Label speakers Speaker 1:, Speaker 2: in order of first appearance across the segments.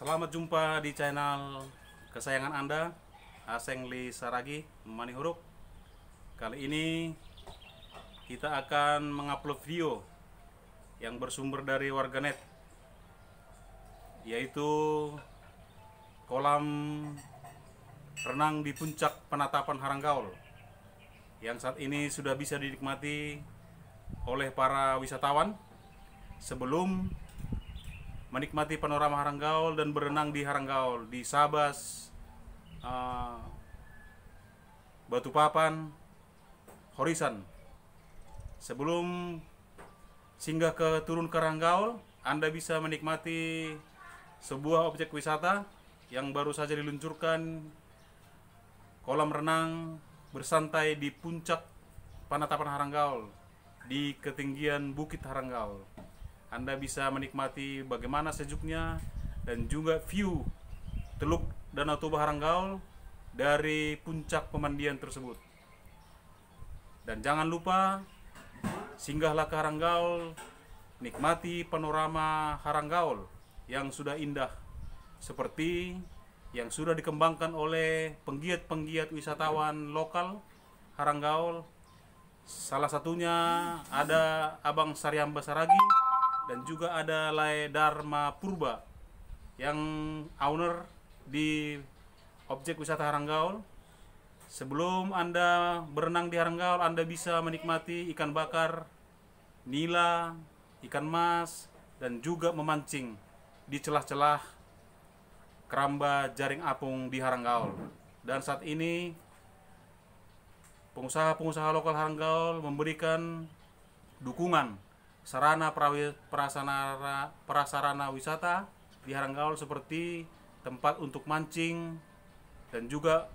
Speaker 1: Selamat jumpa di channel kesayangan Anda, Aseng Li Saragi Mani Huruf. Kali ini kita akan mengupload video yang bersumber dari warganet, yaitu kolam renang di puncak penatapan Haranggaul yang saat ini sudah bisa dinikmati oleh para wisatawan sebelum menikmati panorama Haranggaul dan berenang di Haranggaul, di Sabas, Batu Papan, Horisan. Sebelum singgah turun ke Haranggaul, Anda bisa menikmati sebuah objek wisata yang baru saja diluncurkan, kolam renang bersantai di puncak penatapan Haranggaul di ketinggian Bukit Haranggaul. Anda bisa menikmati bagaimana sejuknya dan juga view Teluk Danau Toba Haranggaul dari puncak pemandian tersebut. Dan jangan lupa singgahlah ke Haranggaul, nikmati panorama Haranggaul yang sudah indah seperti yang sudah dikembangkan oleh penggiat-penggiat wisatawan lokal Haranggaul. Salah satunya ada Abang Saryamba Saragi dan juga ada Lai Dharma Purba yang owner di objek wisata Haranggaul. Sebelum Anda berenang di Haranggaul, Anda bisa menikmati ikan bakar, nila, ikan mas, dan juga memancing di celah-celah keramba jaring apung di Haranggaul. Dan saat ini pengusaha-pengusaha lokal Haranggaul memberikan dukungan sarana prasarana wisata di Haranggaul seperti tempat untuk mancing dan juga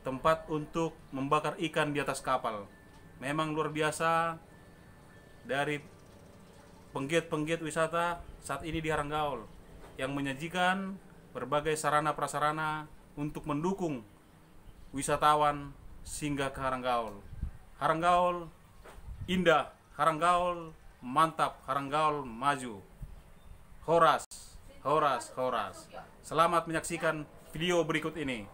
Speaker 1: tempat untuk membakar ikan di atas kapal. Memang luar biasa dari penggiat-penggiat wisata saat ini di Haranggaul yang menyajikan berbagai sarana prasarana untuk mendukung wisatawan singgah ke Haranggaul. Haranggaul indah, Haranggaul mantap, Haranggaul maju. Horas, horas, horas. Selamat menyaksikan video berikut ini.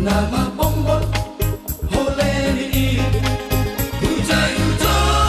Speaker 2: Nama bombol, hole ni, hujai hujai.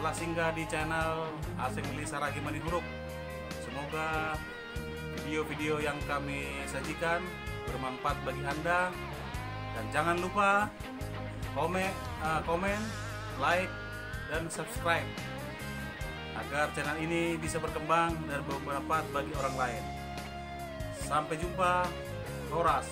Speaker 1: telah singgah di channel Aseng Li Saragi Manihuruk. Semoga video-video yang kami sajikan bermanfaat bagi Anda, dan jangan lupa komen, like, dan subscribe agar channel ini bisa berkembang dan bermanfaat bagi orang lain. Sampai jumpa. Horas.